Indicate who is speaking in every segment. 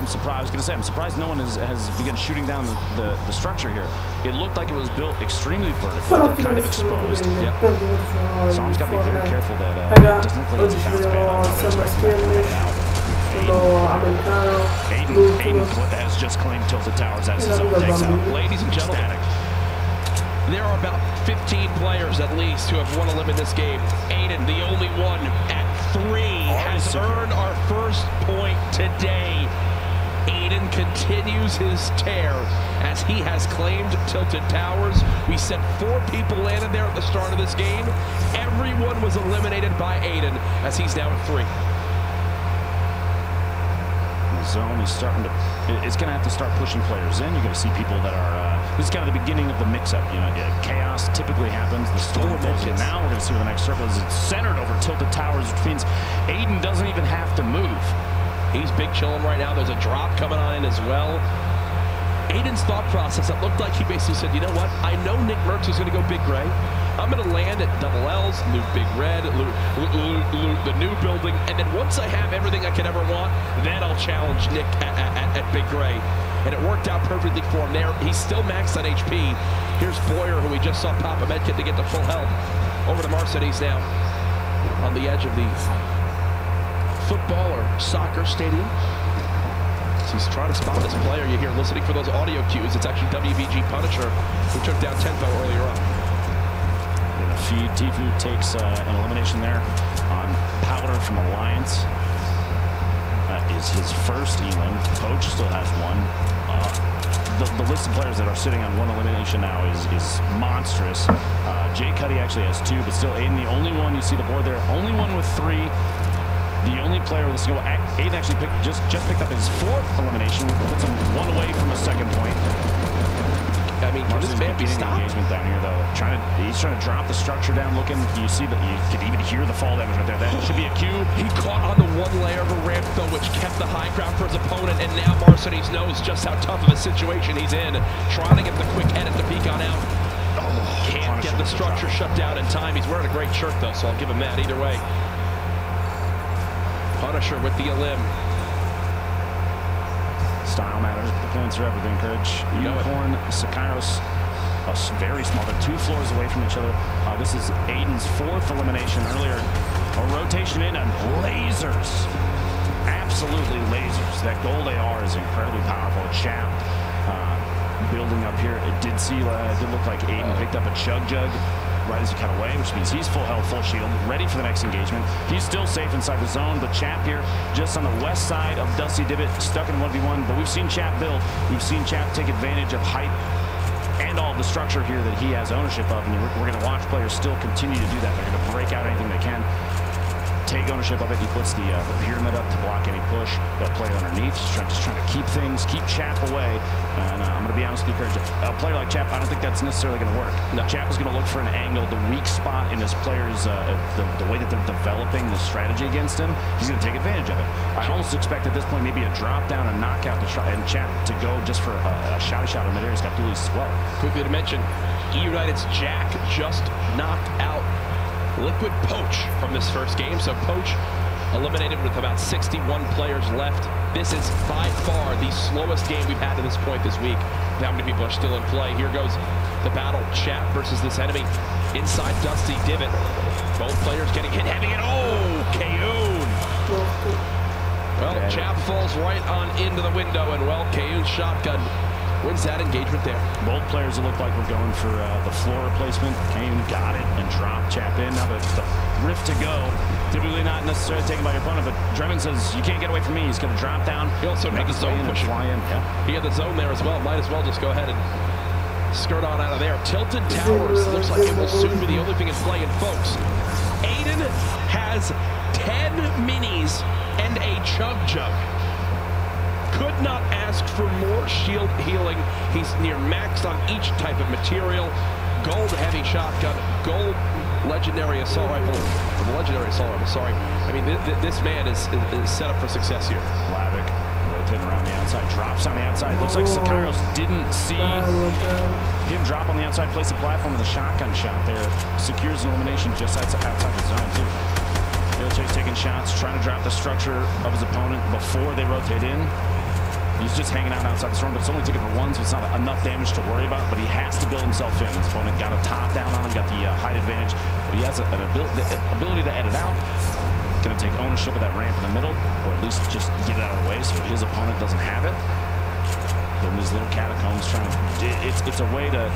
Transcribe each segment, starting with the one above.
Speaker 1: I'm surprised. I'm surprised no one has begun shooting down the structure here. It looked like it was built extremely vertical, kind of exposed. Yep. Som's got to be very careful that it doesn't look like it's a bounce pad. Aiden has just claimed Tilted Towers as his own takes out.
Speaker 2: Ladies and gentlemen, there are about 15 players at least who have won a limit in this game. Aiden, the only one at 3, has earned our first point today. Aiden continues his tear as he has claimed Tilted Towers. We said 4 people landed there at the start of this game. Everyone was eliminated by Aiden as he's now at 3.
Speaker 1: Zone is starting to, it's going to have to start pushing players in. You're going to see people that are, this is kind of the beginning of the mix-up. You know, chaos typically happens. The storm moves in. Now we're going to see where the next circle is. It's centered over Tilted Towers, which means Aiden doesn't even have to move.
Speaker 2: He's big chilling right now. There's a drop coming on in as well. Aiden's thought process, it looked like he basically said, you know what? I know Nick Merckx is going to go big gray. I'm going to land at double L's, loot big red, loot the new building, and then once I have everything I could ever want, then I'll challenge Nick at big gray. And it worked out perfectly for him there. He's still maxed on HP. Here's Boyer, who we just saw pop a medkit to get to full health. Over to Mercedes now on the edge of the football or soccer stadium. So he's trying to spot this player. You hear listening for those audio cues. It's actually WVG Punisher who took down Tempo earlier on.
Speaker 1: The feed, Tifu takes an elimination there on Powder from Alliance. That is his first elim. Poach still has one. The list of players that are sitting on 1 elimination now is monstrous. Jay Cuddy actually has 2, but still Aiden, the only one, you see the board there, only one with 3. The only player with a single, Aiden actually just picked up his 4th elimination, puts him 1 away from a 2nd point.
Speaker 2: I mean, can this man be stopped?
Speaker 1: Engagement down here, though. He's trying to drop the structure down. Looking, you see that you can even hear the fall damage right there. That should be a cue.
Speaker 2: He caught on the 1 layer of a ramp, though, which kept the high ground for his opponent. And now Mercedes knows just how tough of a situation he's in. Trying to get the quick edit to peek on out. Can't get the structure shut down in time. He's wearing a great shirt, though, so I'll give him that either way. Punisher with the elim.
Speaker 1: Style matters, but the points are everything, Courage. Unicorn, Sakairos, very small. They're 2 floors away from each other. This is Aiden's 4th elimination earlier. A rotation in and lasers. Absolutely lasers. That gold AR is incredibly powerful. Chap building up here. It did look like Aiden picked up a Chug right as he cut away, which means he's full health, full shield, ready for the next engagement. He's still safe inside the zone, but Chap here, just on the west side of Dusty Divot, stuck in 1v1, but we've seen Chap build. We've seen Chap take advantage of height and all the structure here that he has ownership of, and we're going to watch players still continue to do that. They're going to break out anything they can, take ownership of it. He puts the pyramid up to block any push. They'll play underneath, just trying to keep Chap away. And I'm going to be honest with you, Courage, a player like Chap, I don't think that's necessarily going to work. No. Chap is going to look for an angle, the weak spot in his players, the way that they're developing the strategy against him. He's going to take advantage of it. I almost expect at this point maybe a drop down, a knockout, and Chap to go just for a shot in mid-air. He's got dualies as well.
Speaker 2: Quickly to mention, E-United's Jack just knocked out Liquid Poach from this first game. So Poach eliminated with about 61 players left. This is by far the slowest game we've had to this point this week. How many people are still in play? Here goes the battle. Chap versus this enemy inside Dusty Divot. Both players getting hit heavy, and Kayoon. Well, Chap falls right on into the window, and well, Kayoon's shotgun wins that engagement there. Both players, it looked like we're going for the floor replacement. Kayoon got it and dropped Chap in. Now the rift to go. Typically not necessarily taken by your opponent, but Drevin says, you can't get away from me. He's going to drop down. He also had the zone push. Fly in. Yeah. He had the zone there as well. Might as well just go ahead and skirt on out of there. Tilted Towers looks like it will soon be the only thing in play. And folks, Aiden has 10 minis and a Chug. Could not ask for more shield healing. He's near maxed on each type of material. Gold heavy shotgun, gold legendary assault rifle. Sorry. I mean, this man is set up for success here. Lavic rotating around the outside, drops on the outside. Looks like Sakairos didn't see him drop on the outside, place the platform with a shotgun shot there. Secures an elimination just outside the zone, too. Ilchek's taking shots, trying to drop the structure of his opponent before they rotate in.
Speaker 1: He's just hanging out outside the storm, but it's only taken for one, so it's not enough damage to worry about, but he has to build himself in. His opponent got a top down on him, got the height advantage, but he has an ability to edit out. Going to take ownership of that ramp in the middle, or at least just get it out of the way so his opponent doesn't have it. Building these little catacombs, trying to, it's a way to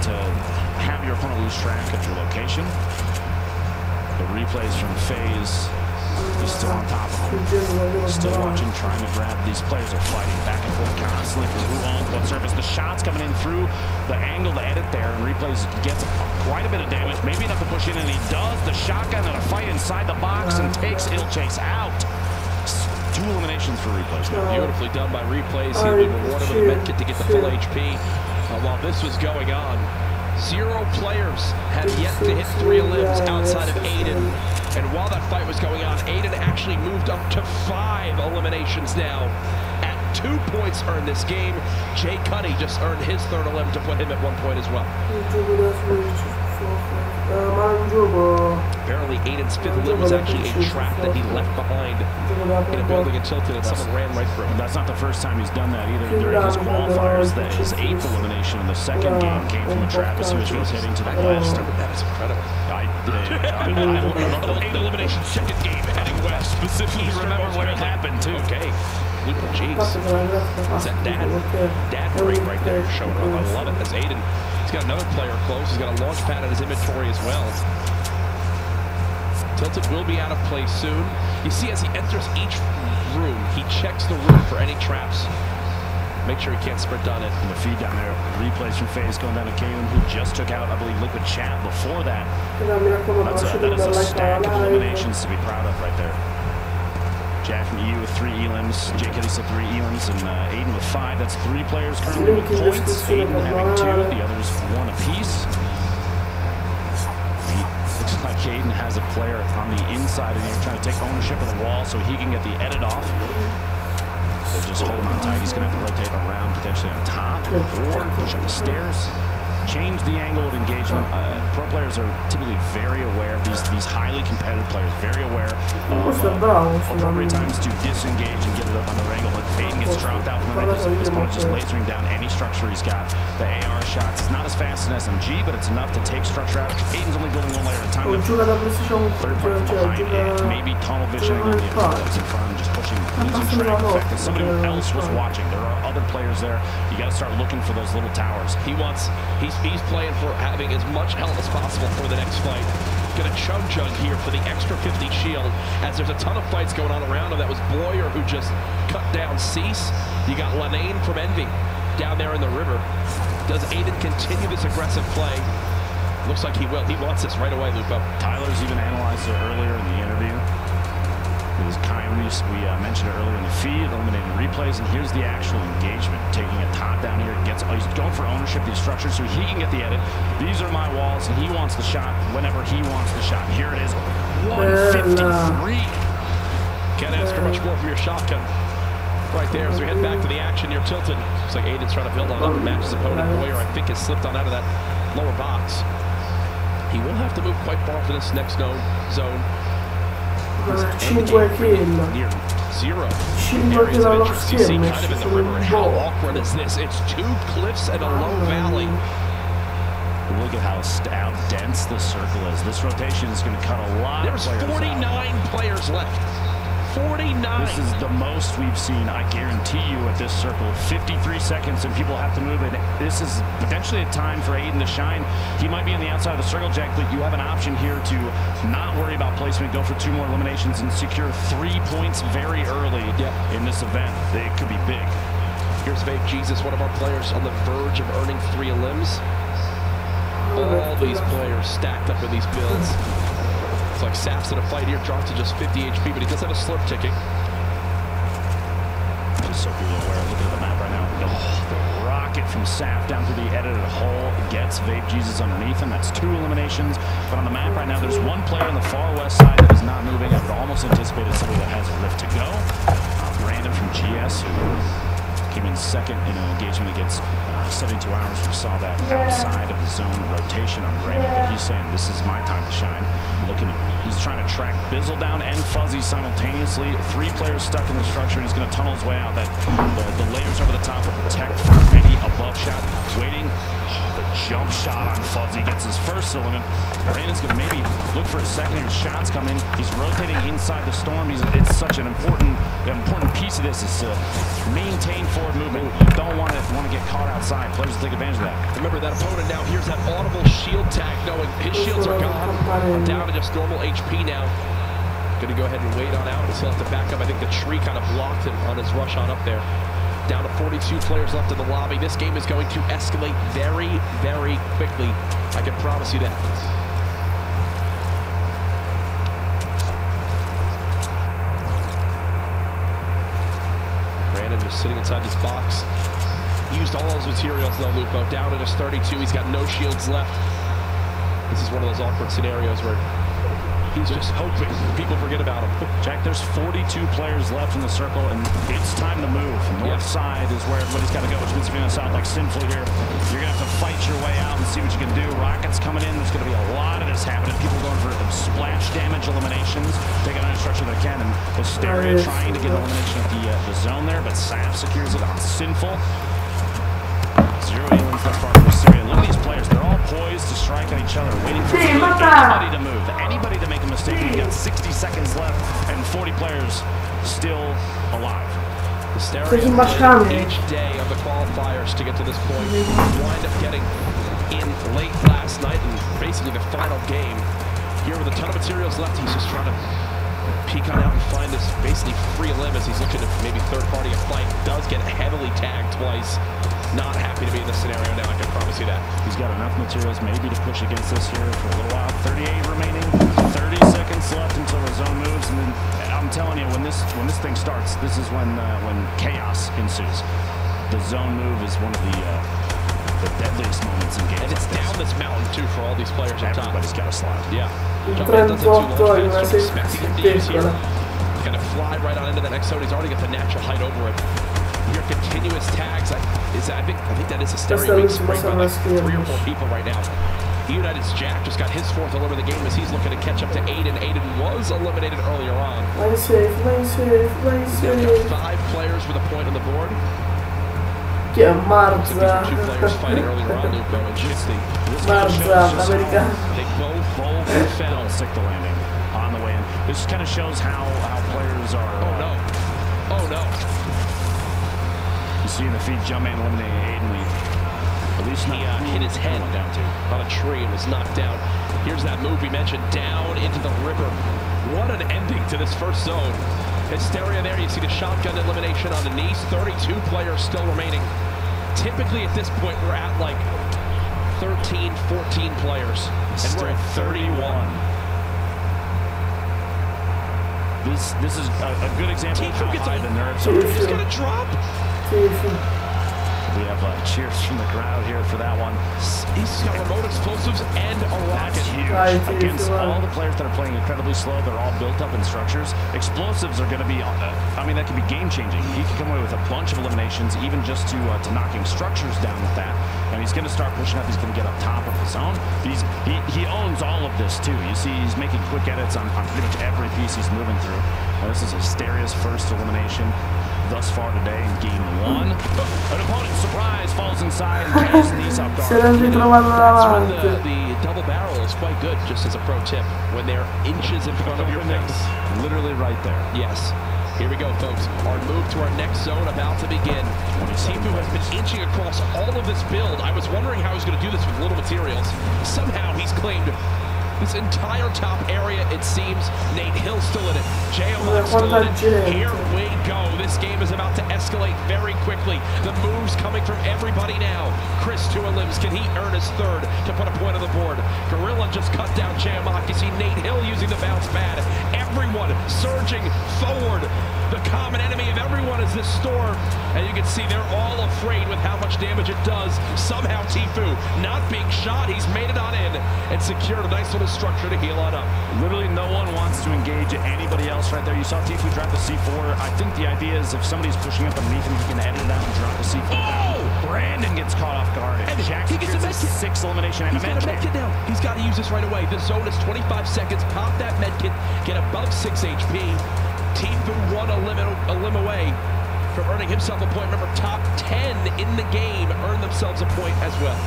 Speaker 1: have your opponent lose track of your location. The replays from FaZe. He's still on top of him. Still watching, trying to grab. These players are fighting back and forth constantly for who owns what surface. The shots coming in through the angle to edit there, and replays gets quite a bit of damage. Maybe enough to push in, and he does. The shotgun and a fight inside the box and takes Ilchase out. 2 eliminations for replays.
Speaker 2: Beautifully done by replays. He'll be rewarded with a med kit to get the full HP. While this was going on, 0 players have yet to hit 3 limbs outside of Aiden. And while that fight was going on, Aiden actually moved up to 5 eliminations now. At 2 points earned this game. Jay Cuddy just earned his 3rd elim to put him at 1 point as well. Apparently Aiden's 5th limb was actually a trap that he left behind in a building in Tilton, and someone ran right through him.
Speaker 1: That's not the first time he's done that either. During his qualifiers, his 8th elimination in the 2nd game came from a trap as soon as he was heading to the west.
Speaker 2: That is incredible.
Speaker 1: 8 elimination 2nd game heading west. Specifically remember where it happened too.
Speaker 2: Okay. Jeez. That's that dad break right there showing up. I love it. As Aiden, he's got another player close. He's got a launch pad in his inventory as well. Tilted will be out of play soon. You see, as he enters each room, he checks the room for any traps. Make sure he can't sprint on it.
Speaker 1: And the feed down there, replays from FaZe going down to Kalen, who just took out, I believe, Liquid Chat before that. That is a stack of eliminations to be proud of right there. Jack from EU with 3 elims, Jay Cuddy said 3 elims, and Aiden with 5. That's 3 players currently with points. Aiden having 2, the others 1 apiece. Looks like Aiden has a player on the inside of here trying to take ownership of the wall so he can get the edit off. They're just holding on tight. He's going to have to rotate around, potentially on top, or push up the stairs. Change the angle of engagement. Pro players are typically very aware of these highly competitive players, very aware of appropriate times to disengage and get it up on the angle. But Aiden gets dropped out from the his opponent just lasering down any structure he's got. The AR shots, it's not as fast as an SMG, but it's enough to take structure out. Aiden's only building 1 layer at a time. 3rd part from behind it, maybe tunnel visioning on the opponents in front, just pushing, losing track effect. If somebody else was watching, there are other players there. You got to start looking for those little towers.
Speaker 2: He's playing for having as much health as possible for the next fight. Gonna chug here for the extra 50 shield, as there's a ton of fights going on around him. That was Boyer who just cut down Cease. You got Lanane from Envy down there in the river. Does Aiden continue this aggressive play? Looks like he will. He wants this right away, Lupo.
Speaker 1: Tyler's even analyzed it earlier in the interview. It was Kyrie, we mentioned it earlier in the feed, eliminating replays, and here's the actual engagement. Taking a top down here, he's going for ownership of these structures so he can get the edit. These are my walls, and he wants the shot whenever he wants the shot. Here it is, 153.
Speaker 2: Can't ask for much more from your shotgun. Right there, as we head back to the action near Tilton. Looks like Aiden's trying to build on up and match his opponent. Boyer, I think, has slipped on out of that lower box. He will have to move quite far for this next zone. Near 0 areas of interest. You see kind of in the river. And how awkward is this? It's 2 cliffs and a low valley.
Speaker 1: Look at how dense the circle is. This rotation is going to cut a lot of players out.
Speaker 2: There's 49 players left. 49.
Speaker 1: This is the most we've seen, I guarantee you, at this circle. 53 seconds and people have to move it. This is potentially a time for Aiden to shine. He might be on the outside of the circle, Jack, but you have an option here to not worry about placement, go for 2 more eliminations, and secure 3 points very early in this event. It could be big.
Speaker 2: Here's Vape Jesus, one of our players on the verge of earning 3 elims. All these players stacked up with these builds. It's like Saf's in a fight here, drops to just 50 HP, but he does have a slurp ticking.
Speaker 1: Just so people are aware, looking at the map right now. Oh, the rocket from Saf down through the edited hole gets Vape Jesus underneath him. That's 2 eliminations. But on the map right now, there's 1 player on the far west side that is not moving. I would almost anticipate it's somebody that has a lift to go. Brandon from GS, who came in 2nd in an engagement against 72 Hours. We saw that outside of the zone rotation on Brandon, but he's saying this is my time to shine. He's trying to track Bizzle down and Fuzzy simultaneously. 3 players stuck in the structure, and he's going to tunnel his way out. The layers over the top shot on Fuzzy, gets his first element. Brandon's going to maybe look for his second. His shots come in. He's rotating inside the storm. It's such an important piece of this is to maintain forward movement. You don't want to get caught outside. Players will take advantage of that.
Speaker 2: Remember that opponent now hears that audible shield tag, knowing his shields are gone. I'm down to just normal HP now. Going to go ahead and wait on out. He'll have to back up. I think the tree kind of blocked him on his rush on up there. Down to 42 players left in the lobby. This game is going to escalate very, very quickly. I can promise you that. Brandon just sitting inside this box. He used all those materials though, Lupo. Down to just 32. He's got no shields left. This is one of those awkward scenarios where he's just hoping people forget about him.
Speaker 1: Jack, there's 42 players left in the circle, and it's time to move. North side is where everybody's got to go, which means if you're going to sound like sinful here, you're going to have to fight your way out and see what you can do. Rockets coming in. There's going to be a lot of this happening. People going for splash damage eliminations, taking on any structure they can, and Hysteria trying to get elimination of the zone there, but Saf secures it on Sinful. Zero healings thus far for Hysteria. Look at these players. They're all poised to strike at each other, waiting for anybody to move, anybody to make a mistake. You've got 60 seconds left and 40 players still alive.
Speaker 2: Hysteria each day of the qualifiers to get to this point. Wind up getting in late last night and basically the final game. Here with a ton of materials left, he's just trying to peek on out and find this basically free elim as he's looking to maybe third party a fight. Does get heavily tagged twice. Not happy to be in this scenario now, I can promise you that.
Speaker 1: He's got enough materials maybe to push against this here for a little while. 38 remaining, 30 seconds left until the zone moves, and then I'm telling you, when this thing starts, this is when chaos ensues. The zone move is one of the deadliest moments in games.
Speaker 2: And it's down this mountain too for all these players up top.
Speaker 1: Everybody's got a slide.
Speaker 2: Yeah. Jumpman doesn't do launch pads, expecting him to use here. He's gonna fly right on into the next zone. He's already got the natural height over it. Your continuous tags, I think that is Hysteria being sprayed by like 3 or 4 people right now. United's Jack just got his 4th eliminate of the game as he's looking to catch up to Aiden. Aiden was eliminated earlier on.
Speaker 3: Nice save.
Speaker 2: Got 5 players with a point on the board.
Speaker 3: Get marked.
Speaker 2: 2 players fighting earlier on, Lupo and Shitsty. They both fell.
Speaker 1: Stick the landing on the way in. This kind of shows how players are.
Speaker 2: Oh no. Oh no.
Speaker 1: You see in the feed, Jumpman eliminating Aiden. At least he
Speaker 2: hit his head down on a tree and was knocked out. Here's that move we mentioned, down into the river. What an ending to this first zone. Hysteria there, you see the shotgun elimination on the knees. 32 players still remaining. Typically at this point, we're at like 13, 14 players. And we're at 31.
Speaker 1: This is a good example of how high the nerves are.
Speaker 2: He's going to drop.
Speaker 1: We have cheers from the crowd here for that one.
Speaker 2: He's got remote explosives and a rocket.
Speaker 1: That's huge. Against all the players that are playing incredibly slow, they're all built up in structures. Explosives are going to be, that could be game-changing. He could come away with a bunch of eliminations, even just to knocking structures down with that. And he's going to start pushing up. He's going to get up top of the zone. He owns all of this, too. You see, he's making quick edits on pretty much every piece he's moving through. This is Hysteria's first elimination thus far today in game 1. An opponent, surprise, falls inside and catches these off guard.
Speaker 2: That's when the double barrel is quite good, just as a pro tip, when they're inches in front of your face.
Speaker 1: Literally right there.
Speaker 2: Yes. Here we go, folks. Our move to our next zone about to begin. Tifu has been inching across all of this build. I was wondering how he's going to do this with little materials. Somehow he's claimed this entire top area, it seems. Nate Hill still in it. J.O. still in it. Here we go. This game is about to escalate very quickly. The moves coming from everybody now. Chris 2 elims. Can he earn his 3rd to put a point on the board? Gorilla just cut down J.O. You see Nate Hill using the bounce pad. Everyone surging forward. The common enemy of everyone is this storm. And you can see they're all afraid with how much damage it does. Somehow Tifu not being shot. He's made it on in and secured a nice little structure to heal on up.
Speaker 1: Literally no one wants to engage anybody else right there. You saw Tifu drop the C4. I think the idea is if somebody's pushing up underneath him, he can edit it out and drop the C4 down. Brandon gets caught off guard. And Jack secures his 6th elimination and
Speaker 2: he's got a medkit now. He's got to use this right away. The zone is 25 seconds. Pop that medkit. Get above 6 HP. Tifu 1 elim away from earning himself a point. Remember, top 10 in the game earn themselves a point as well.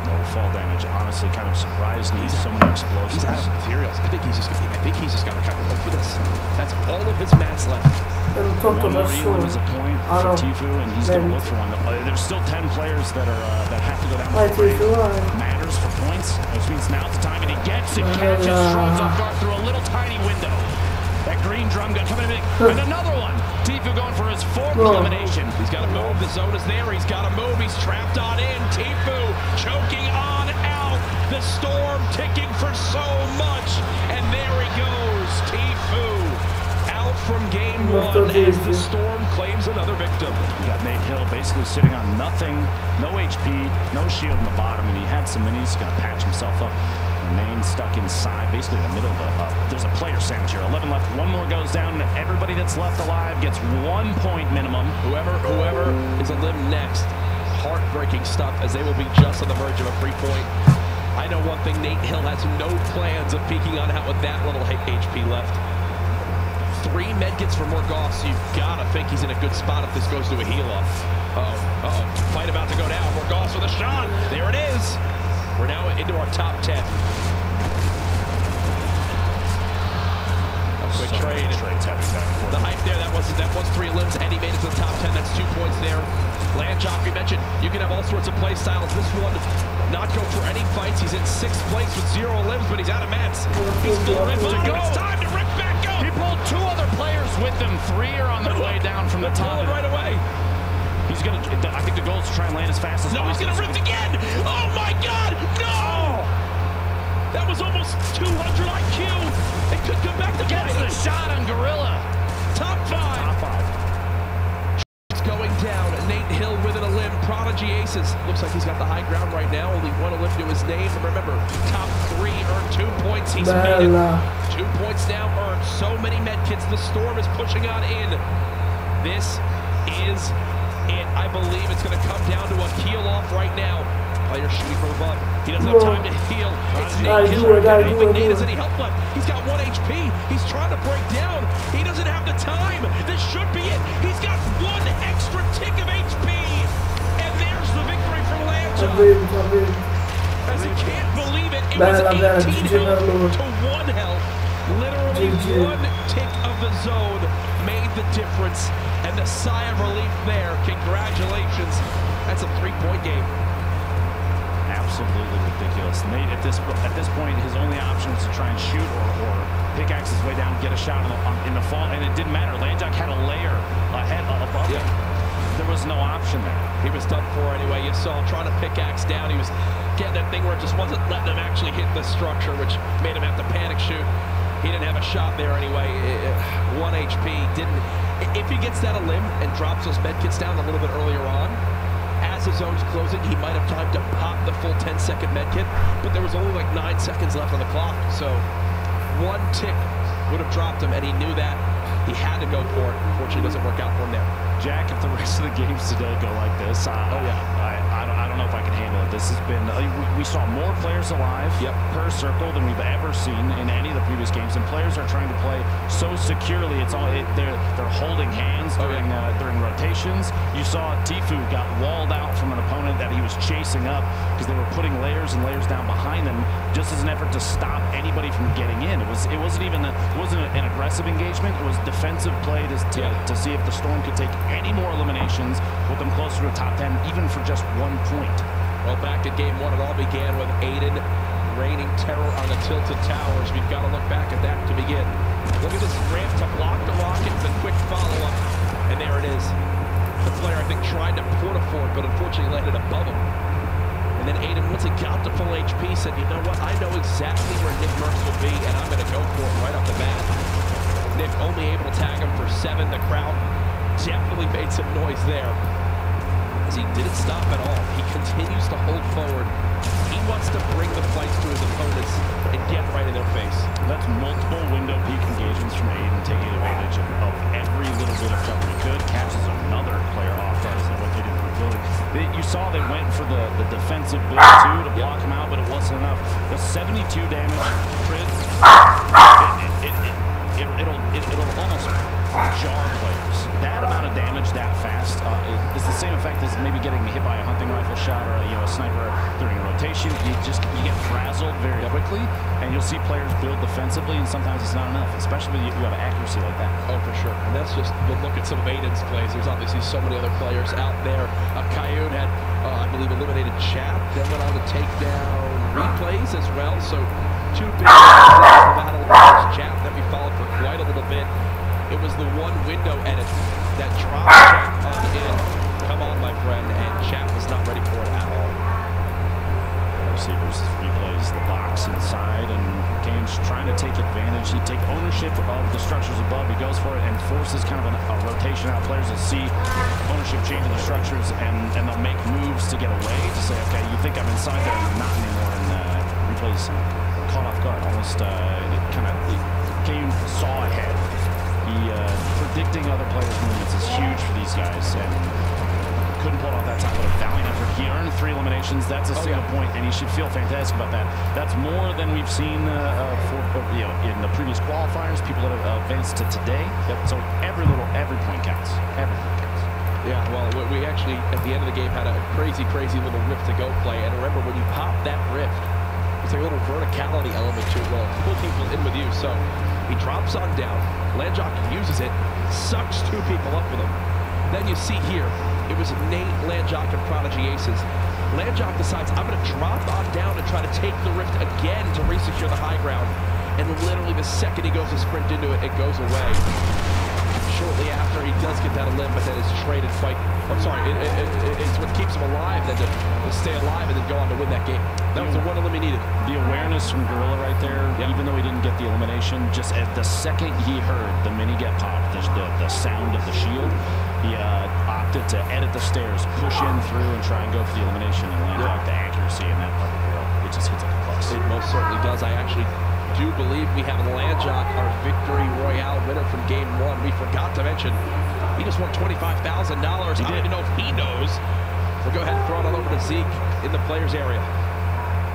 Speaker 1: No fall damage. Honestly, kind of surprised me. So many explosions.
Speaker 2: He's out of materials. I think he's just got to kind of look for this. That's all of his mats left.
Speaker 1: One more Elam is a point for Tfue, and he's going to look for one. There's still 10 players that have to go down before it matters for points, which means now's the time, and he gets it. Catches Stroh's off guard through a little tiny window. That green drum gun coming in, and another one. Tfue going for his 4th elimination.
Speaker 2: He's got to move. The zone is there. He's got to move. He's trapped on in. Tfue choking on out. The storm ticking for so much, and there he goes. Tfue out from game 1 as the storm claims another victim.
Speaker 1: You got Nate Hill basically sitting on nothing, no HP, no shield in the bottom, and he had some minis. He's going to patch himself up. Main stuck inside, basically in the middle of there's a player sandwich here. 11 left, one more goes down. Everybody that's left alive gets 1 point minimum.
Speaker 2: Whoever is a limb next, heartbreaking stuff, as they will be just on the verge of a free point. I know one thing, Nate Hill has no plans of peeking on out with that little HP left. 3 medkits for Morgoth, so you've got to think he's in a good spot if this goes to a heal-off. Fight about to go down. Morgoth with a shot. There it is. We're now into our top 10. A quick trade. The hype there, that was 3 limbs, and he made it to the top 10. That's 2 points there. Landjock, we mentioned, you can have all sorts of play styles. This one, not go for any fights. He's in 6th place with 0 limbs, but he's out of mats. He's still ready to go. It's time to rip back up.
Speaker 1: He pulled 2 other players with him. 3 are on their way down from the top.
Speaker 2: Right away.
Speaker 1: He's gonna. I think the goal is to try and land as fast as possible.
Speaker 2: No, he's gonna rip again. Oh my God! No! That was almost 200 IQ. It could come back to
Speaker 1: gets the shot on Gorilla.
Speaker 2: Top 5.
Speaker 1: Top 5.
Speaker 2: It's going down. Nate Hill with a limb. Prodigy Aces. Looks like he's got the high ground right now. Only 1 limb to his name. And remember, top 3 earned 2 points. He's made it. 2 points now earned. So many medkits. The storm is pushing on in. This is it. I believe it's going to come down to a heel off right now. Player shooting from above. He doesn't have time to heal. It's Nate Hill. I don't think Nate has any help left. He's got 1 HP. He's trying to break down. He doesn't have the time. This should be it. He's got 1 extra tick of HP. And there's the victory for Landjock. As he can't believe it. It was 18 health to 1 health. Literally 1 tick of the zone made the difference. And the sigh of relief there. Congratulations. That's a 3-point game.
Speaker 1: Absolutely ridiculous. Nate, at this point, his only option was to try and shoot or pickaxe his way down, get a shot in the fall, and it didn't matter. Landjock had a layer ahead above him. There was no option there.
Speaker 2: He was done for anyway. You saw him trying to pickaxe down. He was getting that thing where it just wasn't letting him actually hit the structure, which made him have to panic shoot. He didn't have a shot there anyway. 1 HP. If he gets that a limb and drops those medkits down a little bit earlier on, as the zone's closing, he might have time to pop the full 10-second medkit, but there was only like 9 seconds left on the clock, so 1 tick would have dropped him, and he knew that. He had to go for it. Unfortunately, it doesn't work out for him there.
Speaker 1: Jack, if the rest of the games today go like this, I don't know if I can handle it. This has been, we saw more players alive per circle than we've ever seen in any of the previous games, and players are trying to play so securely. They're holding hands during rotations. You saw Tfue got walled out from an opponent that he was chasing up because they were putting layers and layers down behind them just as an effort to stop anybody from getting in. It wasn't an aggressive engagement. It was defensive play to see if the Storm could take any more eliminations, put them closer to the top 10, even for just 1 point.
Speaker 2: Well, back in game 1, it all began with Aiden raining terror on the tilted towers. We've got to look back at that to begin. Look at this ramp to block the rocket, the quick follow-up, and there it is. The player, I think, tried to port a forward, but unfortunately landed above him. And then Aiden, once he got to full HP, said, you know what, I know exactly where Nick Merckx will be, and I'm going to go for it right off the bat. Nick only able to tag him for 7. The crowd definitely made some noise there, as he didn't stop at all. He continues to hold forward. He wants to bring the fights to his opponents and get right in their face.
Speaker 1: That's multiple window peak engagements from Aiden, taking advantage of every little bit of cover he could. Catches another player off guard as they rotated through the building. You saw they went for the defensive build too to block him out, but it wasn't enough. The 72 damage crit, it'll almost jar players. That that amount of damage that fast is the same effect as maybe getting hit by a hunting rifle shot or a sniper during a rotation. You get frazzled very quickly, and you'll see players build defensively, and sometimes it's not enough, especially when you have accuracy like that.
Speaker 2: Oh, for sure. And that's just, you look at some of Aiden's plays. There's obviously so many other players out there. Coyote had, I believe, eliminated Chap, then went on to take down Replays as well. So 2 big battle against Chap that we followed for quite a little bit. It was the one window edit that dropped Chap in. Come on, my friend, and Chap was not ready for it at all.
Speaker 1: Receivers replays the box inside, and Kane's trying to take advantage. He'd take ownership of the structures above. He goes for it and forces kind of a rotation out. Players will see ownership change in the structures, and they'll make moves to get away, to say, okay, you think I'm inside there, not anymore. And replays caught off guard. Almost Kane saw ahead. Predicting other players' movements is huge for these guys, and couldn't pull off that time, but a valiant effort. He earned 3 eliminations. That's a single point, and he should feel fantastic about that. That's more than we've seen in the previous qualifiers, people that have advanced to today. So every point counts. Every point counts.
Speaker 2: Yeah, well, we actually, at the end of the game, had a crazy little rift to go play, and remember, when you pop that rift, it's like a little verticality element to it. Well, pull people in with you, so he drops on down. Landjock uses it, sucks 2 people up with him. Then you see here, it was Nate, Landjock, and Prodigy Aces. Landjock decides, I'm going to drop on down and try to take the rift again to resecure the high ground. And literally the second he goes to sprint into it, it goes away. Shortly after, he does get that elim, but then it's traded fight. I'm sorry, it's what keeps him alive, then to stay alive and then go on to win that game. That was the one elim he needed.
Speaker 1: The awareness from Gorilla right there, even though he didn't get the elimination, just at the second he heard the mini get popped, the sound of the shield, he opted to edit the stairs, push in through, and try and go for the elimination, and Landjock, the accuracy in that part of the world, it just hits like a plus.
Speaker 2: It most certainly does. I actually do believe we have Landjock, our Victory Royale winner from Game 1. We forgot to mention, he just won $25,000. I don't even know if he knows. We'll go ahead and throw it all over to Zeke in the players area.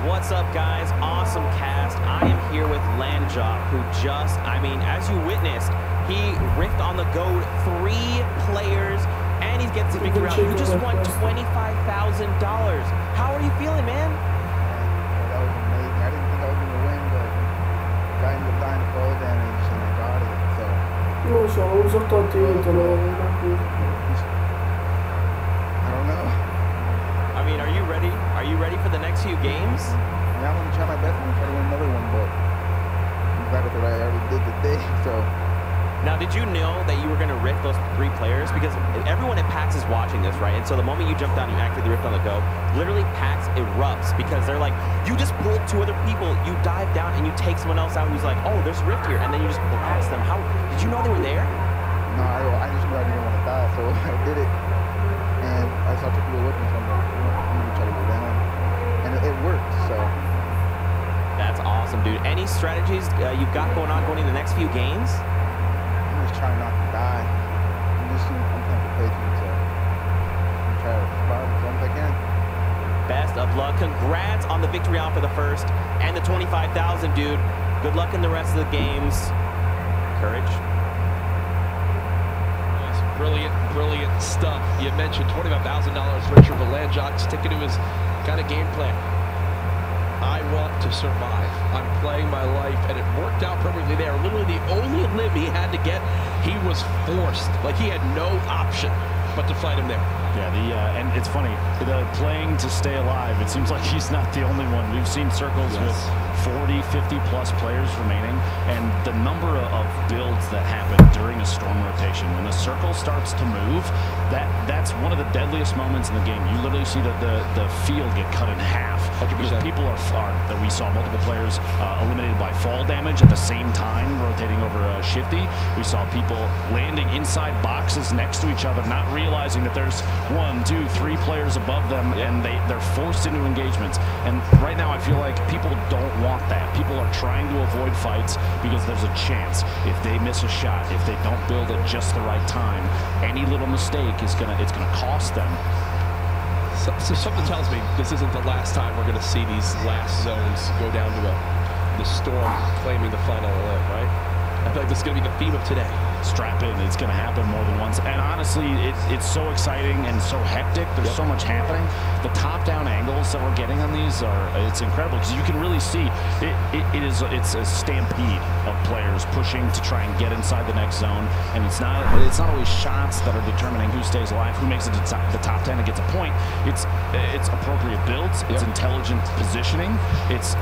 Speaker 4: What's up, guys? Awesome cast. I am here with Landjock, who just, as you witnessed, he riffed on the goat 3 players, and he's getting to victory round. You just won $25,000. How are you feeling, man?
Speaker 5: That was amazing. I didn't think I was going to win, but got in the line of fall damage, and I got it. So.
Speaker 3: Non lo so, ho usato titolo.
Speaker 5: I don't know.
Speaker 4: Are you ready? Are you ready for the next few games?
Speaker 5: Yeah, I'm going to try my best. I'm going to try to win another one, but I'm glad that I already did today, so.
Speaker 4: Now, did you know that you were going to rift those 3 players? Because everyone at PAX is watching this, right? And so the moment you jump down, you activate the rift on the go. Literally, PAX erupts because they're like, you just pulled 2 other people. You dive down and you take someone else out who's like, oh, there's a rift here. And then you just blast them. How did you know they were there?
Speaker 5: No, I just knew I didn't want to die, so I did it. And I saw 2 people with me, so I'm like, I'm going to try to go down. And it worked, so.
Speaker 4: That's awesome, dude. Any strategies you've got going into the next few games?
Speaker 5: I'm just trying not to die. I'm playing for patience, so I'm trying to survive as long as I can.
Speaker 4: Best of luck. Congrats on the victory round for the first and the $25,000, dude. Good luck in the rest of the games. Courage.
Speaker 2: That's brilliant stuff. You mentioned $25,000 richer, but Landjock sticking to his kind of game plan. I want to survive. I'm playing my life, and it worked out perfectly there. Literally the only limb he had to get, he was forced. Like, he had no option but to fight him there.
Speaker 1: Yeah, and it's funny, the playing to stay alive, it seems like he's not the only one. We've seen circles with 40, 50-plus players remaining, and the number of builds that happen during a storm rotation, when the circle starts to move, that's one of the deadliest moments in the game. You literally see the field get cut in half.
Speaker 2: 100%.
Speaker 1: Because people that we saw multiple players eliminated by fall damage at the same time, rotating over Shifty. We saw people landing inside boxes next to each other, not realizing that there's 1, 2, 3 players above them, and they're forced into engagements. And right now I feel like people don't want that. People are trying to avoid fights because there's a chance if they miss a shot, if they don't build at just the right time, any little mistake it's gonna cost them.
Speaker 2: So something tells me this isn't the last time we're going to see these last zones go down to the storm claiming the final elim, right? I feel like this is going to be the theme of today.
Speaker 1: strap in. It's going to happen more than once. And honestly, it's so exciting and so hectic. There's so much happening. The top-down angles that we're getting on these it's incredible because you can really see it's a stampede of players pushing to try and get inside the next zone. And it's not always shots that are determining who stays alive, who makes it to the top 10 and gets a point. It's appropriate builds. It's intelligent positioning. It's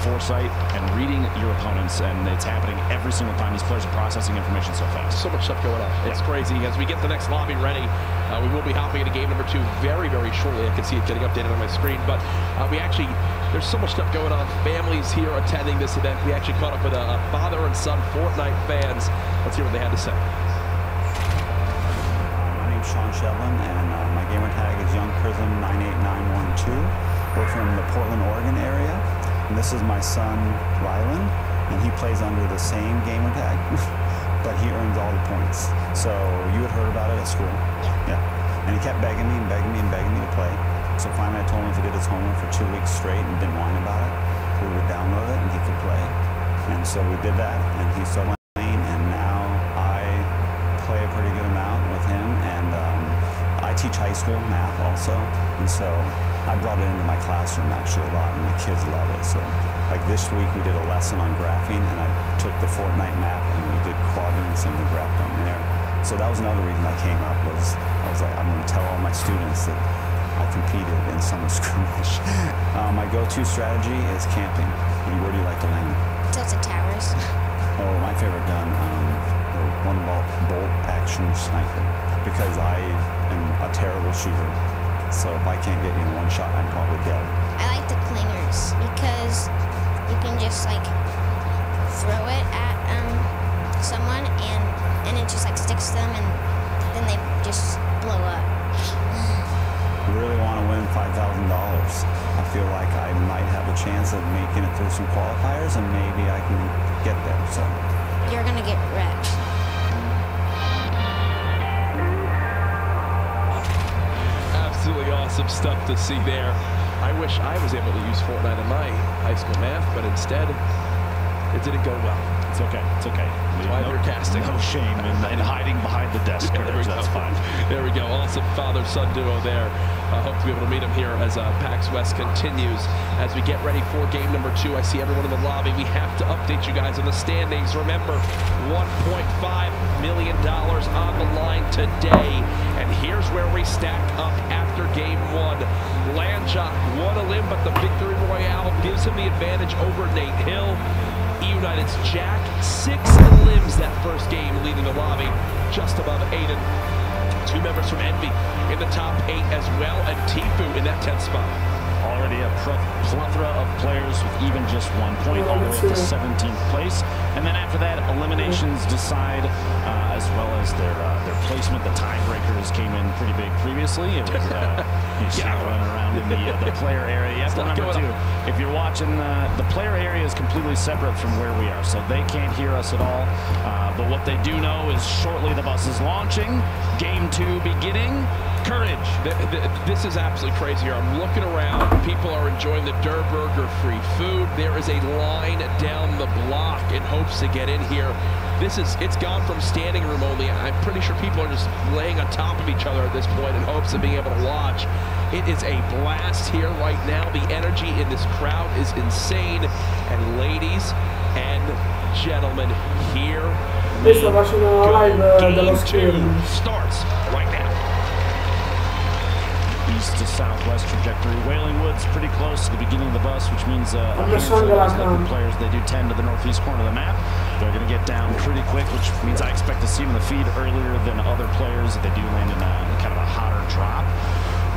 Speaker 1: foresight and reading your opponents, and it's happening every single time. These players are processing information so fast.
Speaker 2: So much stuff going on. It's crazy. As we get the next lobby ready, we will be hopping into game number 2 very, very shortly. I can see it getting updated on my screen, but there's so much stuff going on. Families here attending this event. We actually caught up with a father and son Fortnite fans. Let's hear what they had to say.
Speaker 6: My name's Sean Shevlin, and my gamer tag is YoungPrism98912. We're from the Portland, Oregon area, and this is my son Rylan, and he plays under the same gamer tag, but he earns all the points. So you had heard about it at school? Yeah. And he kept begging me and begging me and begging me to play. So finally I told him if he did his homework for 2 weeks straight and didn't whine about it, we would download it and he could play. And so we did that, and he started playing, and now I play a pretty good amount with him, and I teach high school math also, and so I brought it into my classroom actually a lot, and the kids love it. So like this week we did a lesson on graphing, and I took the Fortnite map and we did quadrants and we graphed them there. So that was another reason I came up, I was like, I'm going to tell all my students that I competed in summer skirmish. My go-to strategy is camping. And where do you like to land?
Speaker 7: Tilted Towers.
Speaker 6: Oh, my favorite gun, the one-bolt action sniper, because I am a terrible shooter. So if I can't get you in one shot, I'm probably dead.
Speaker 7: I like the clingers because you can just like throw it at someone and it just like sticks to them and then they just blow up.
Speaker 6: Really want to win $5,000. I feel like I might have a chance of making it through some qualifiers, and maybe I can get there. So
Speaker 7: you're gonna get wrecked.
Speaker 2: Absolutely awesome stuff to see there. I wish I was able to use Fortnite in my high school math, but instead it didn't go well.
Speaker 1: It's okay. It's okay.
Speaker 2: That's why they're casting.
Speaker 1: No shame in hiding behind the desk. That's fine.
Speaker 2: There we go. Awesome father-son duo there. I hope to be able to meet them here as PAX West continues. As we get ready for game number 2, I see everyone in the lobby. We have to update you guys on the standings. Remember, $1.5 million on the line today. And here's where we stack up after game 1. Landjock won a limb, but the victory royale gives him the advantage over Nate Hill. United's Jack, 6 limbs that first game, leading the lobby just above Aiden. 2 members from Envy in the top 8 as well, and Tifu in that 10th spot.
Speaker 1: Already a plethora of players with even just 1 point, all the way up to 17th place. And then after that, eliminations decide, as well as their placement. The tiebreakers came in pretty big previously. It was running around in the player area. You have to remember too, if you're watching, the player area is completely separate from where we are, so they can't hear us at all. But what they do know is shortly the bus is launching, game 2 beginning. Courage.
Speaker 2: This is absolutely crazy here. I'm looking around. People are enjoying the Der Burger free food. There is a line down the block in hopes to get in here. It's gone from standing room only. I'm pretty sure people are just laying on top of each other at this point in hopes of being able to watch. It is a blast here right now. The energy in this crowd is insane. And ladies and gentlemen, here we go. Game 2 starts right now.
Speaker 1: East to southwest trajectory. Wailing Woods pretty close to the beginning of the bus, which means for those local players, they do tend to the northeast corner of the map. They're going to get down pretty quick, which means I expect to see them in the feed earlier than other players. They do land in kind of a hotter drop.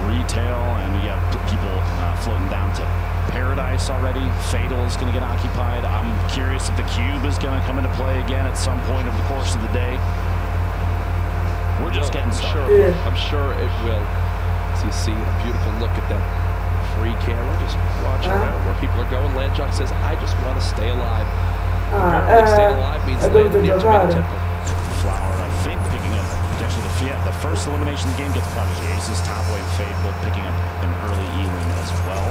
Speaker 1: Retail, and we have people floating down to Paradise already. Fatal is going to get occupied. I'm curious if the Cube is going to come into play again at some point over the course of the day. We're just getting started.
Speaker 2: I'm sure it will. So you see a beautiful look at that free camera, just watching around where people are going. Landjock says, I just want to stay alive. Apparently staying alive means landing near to the temple.
Speaker 1: Flower, I think, picking up potentially the first elimination of the game gets Prodigy Aces, Top Wave, Fade, both picking up an early E-wing as well.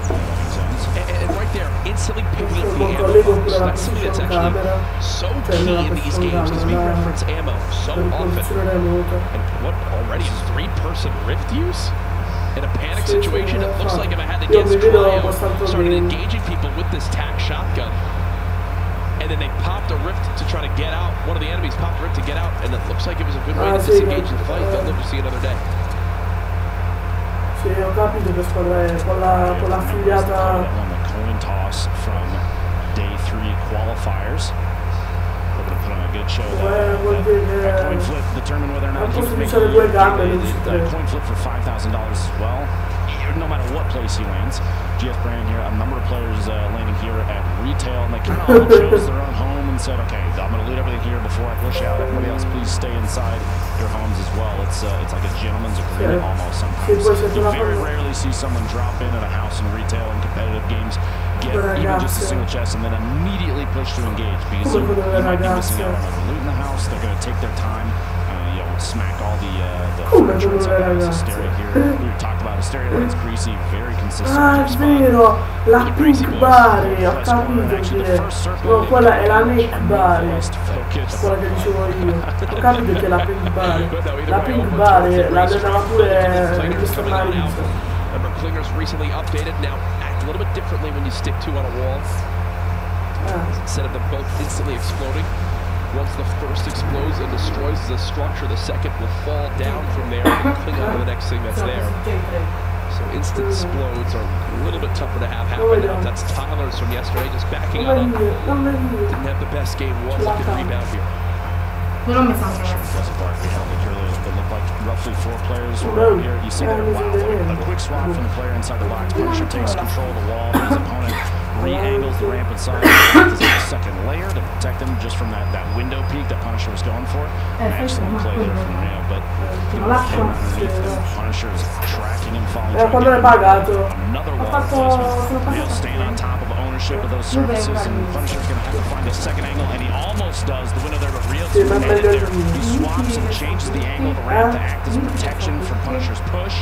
Speaker 1: That makes sense.
Speaker 2: And right there, instantly picking up the ammo. That's something that's actually so key in these games because we reference ammo so often. And what already 3-person rift use? In a panic situation, it looks like if I had against Cryo, started engaging people with this tac shotgun. And then they popped a rift to try to get out. One of the enemies popped a rift to get out, and it looks like it was a good way to disengage the fight. They'll live to see another day.
Speaker 3: Sì, ho capito che squadra è, con la figliata.
Speaker 1: On the coin toss from day 3 qualifiers. Looking to put on a good show. That coin flip determined whether or not he was making the coin flip for $5,000 as well. No matter what place he lands. GS Brand here, a number of players landing here at retail, and they kind of all chose their own home and said, okay, I'm going to loot everything here before I push out. Everybody else, please stay inside your homes as well. It's like a gentleman's agreement almost sometimes. You very rarely see someone drop in at a house in retail and competitive games, get even just a single chest, and then immediately push to engage because you might be missing out on the loot in the house. They're going to take their time. Smack all the furniture inside the house. Hysteria here. We talked about Hysteria when it's greasy, very consistent.
Speaker 3: Ah, è vero, la Pink Bari, ho capito che no, quella è la Nick Bari, quella che dicevo io. Ho capito che è la Pink Bari. La Pink Bari l'aveva pure Mr. Marisa.
Speaker 2: Remember, Klinger's recently updated. Now act a little bit differently when you stick 2 on a wall. Instead of them both instantly exploding. Once the first explodes and destroys the structure, the second will fall down from there and cling on to the next thing that's there. So instant explodes are a little bit tougher to have happen now. That's Tyler's from yesterday, just backing up. Didn't have the best game, was a good rebound here.
Speaker 1: It looked like roughly 4 players were out here. You see there, wow, a quick swap from the player inside the box. Punisher takes control of the wall. His opponent re-angles the ramp inside. There's a second layer to protect him just from that window peak that Punisher was going for. An excellent play there from Rio, but underneath him, Punisher is tracking him, following another wall replacement. Rio staying on top of ownership of those surfaces, and Punisher's going to have to find a second angle, and he almost does. The window there, but Rio's committed there. He swaps and changes the angle of the ramp to act as protection from Punisher's push.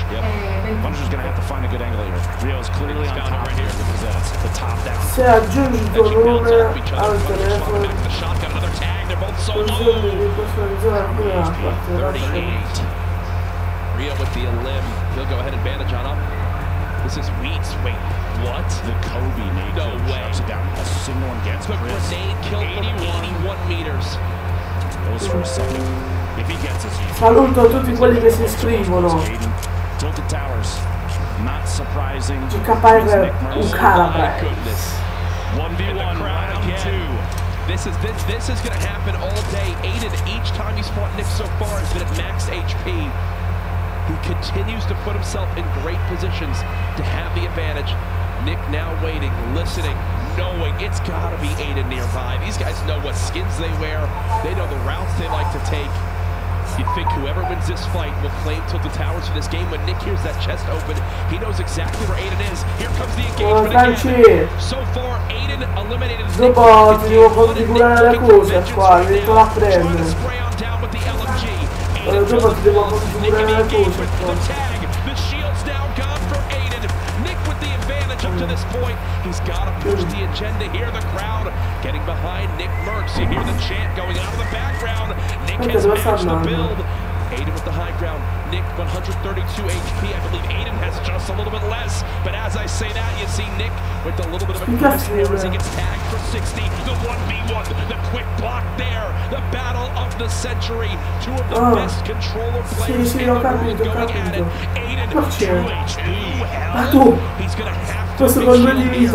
Speaker 1: Punisher's going to have to find a good angle here. Rio is clearly on top right here because that's the top down.
Speaker 3: Se aggiungi il tuo nome al telefono,
Speaker 2: Rio with the limb. He'll go ahead and bandage on up. This is Wheats. Wait, what?
Speaker 1: The Kobe made
Speaker 2: no way.
Speaker 1: Down a single one against
Speaker 2: the
Speaker 1: Chris.
Speaker 2: Grenade killed 81 meters.
Speaker 1: Goes for a second. If he gets it.
Speaker 3: Saluto tutti quelli che si iscrivono.
Speaker 1: Tilted Towers. Not surprising.
Speaker 3: GKR un calabra.
Speaker 2: 1v1 round 2. This is going to happen all day. Aiden, each time he's fought Nick so far, has been at max HP. He continues to put himself in great positions to have the advantage. Nick now waiting, listening, knowing it's got to be Aiden nearby. These guys know what skins they wear. They know the routes they like to take. You'd think whoever wins this fight will claim Tilted Towers for this game. When Nick hears that chest open, he knows exactly where Aiden is. Here comes the engagement again. So far, Aiden eliminated Nick.
Speaker 3: Dopo ti devo configurare le cose qua, mi devo la prendere. Dopo ti devo configurare le cose qua.
Speaker 2: The shield's now gone for Aiden. Nick with the advantage up to this point. He's got to push the agenda here. The crowd getting behind Nick Merckx. You hear the chant going out of the background. Nick has matched the build. Aiden with the high ground. Nick 132 HP. I believe Aiden has just a little bit less. But as I say that, you see Nick with a little bit of a grimace there as he gets tagged for 60. The 1v1, the quick block there. The battle of the century. 2 of the best controller players in the world going at it. Aiden 2 hell. He's going to have to make sure Nick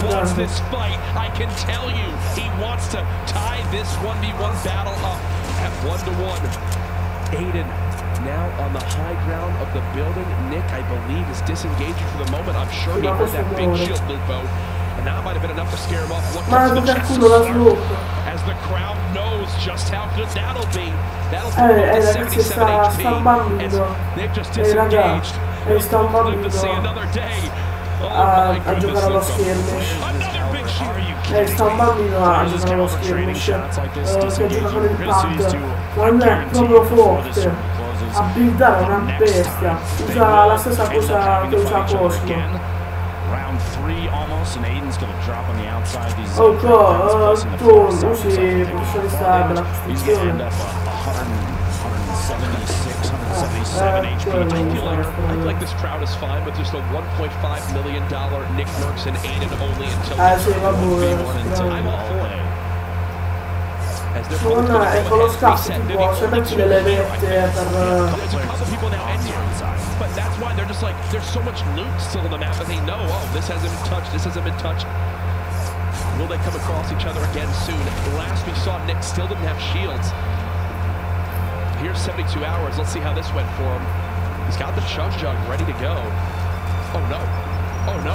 Speaker 2: wants this fight. I can tell you, he wants to tie this 1v1 battle up at 1-1. Aiden now on the high ground of the building. Nick, I believe, is disengaging for the moment. I'm sure he heard that big shield Lupo, and that might have been enough to scare him off. Look at the chest as the crowd knows just how good that'll be. That'll be 77 HP as Nick just disengaged. Live to see another day.
Speaker 3: A giocare allo Skirmish. Sta un bambino a giocare allo Skirmish che gioca con il pad, non è proprio forte, a buildare una bestia, usa la stessa cosa che usa Cosmo.
Speaker 1: Round 3 almost, and Aiden's going to drop on the outside. These
Speaker 3: tu usi professionista della costruzione.
Speaker 2: I feel like this crowd is fine with just a $1.5 million Nick Merckx and Aiden only until I'm all for it.
Speaker 3: Con lo scasso tipo se metti delle vette
Speaker 2: but that's why they're just like, there's so much loot still on the map that they know, oh, this hasn't been touched, this hasn't been touched. Will they come across each other again soon? Last we saw, Nick still didn't have shields. Here's 72 hours. Let's see how this went for him. He's got the chug jug ready to go. Oh no. Oh no.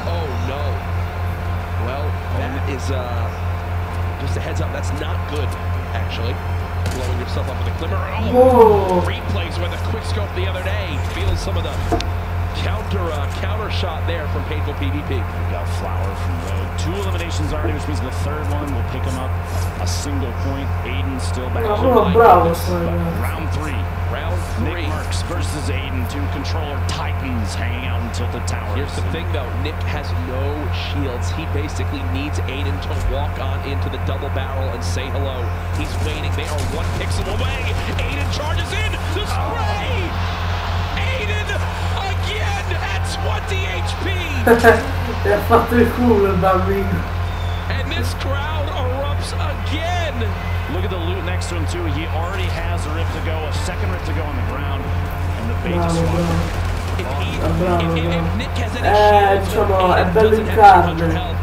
Speaker 2: Oh no. Well, that is just a heads up. That's not good, actually. Blowing yourself up with a glimmer. Oh, replays with a quick scope the other day. Feels some of the counter shot there from Painful PvP.
Speaker 1: We got Flower from Road. 2 eliminations already, which means the 3rd one will pick him up a single point. Aiden still back. Round 3. Nick Merckx versus Aiden, 2 controller titans hanging out in Tilted Towers.
Speaker 2: Here's the thing though, Nick has no shields. He basically needs Aiden to walk on into the double barrel and say hello. He's waiting. They are 1 pixel away. Aiden charges in. The spray. Aiden again at 20 HP.
Speaker 3: E ha fatto il culo il bambino.
Speaker 2: And this crowd erupts again.
Speaker 1: Look at the loot next to him too. He already has a rip to go, a 2nd rip to go on the ground, and the bait is
Speaker 2: if Nick has any shields,
Speaker 3: diciamo, è bello in carne.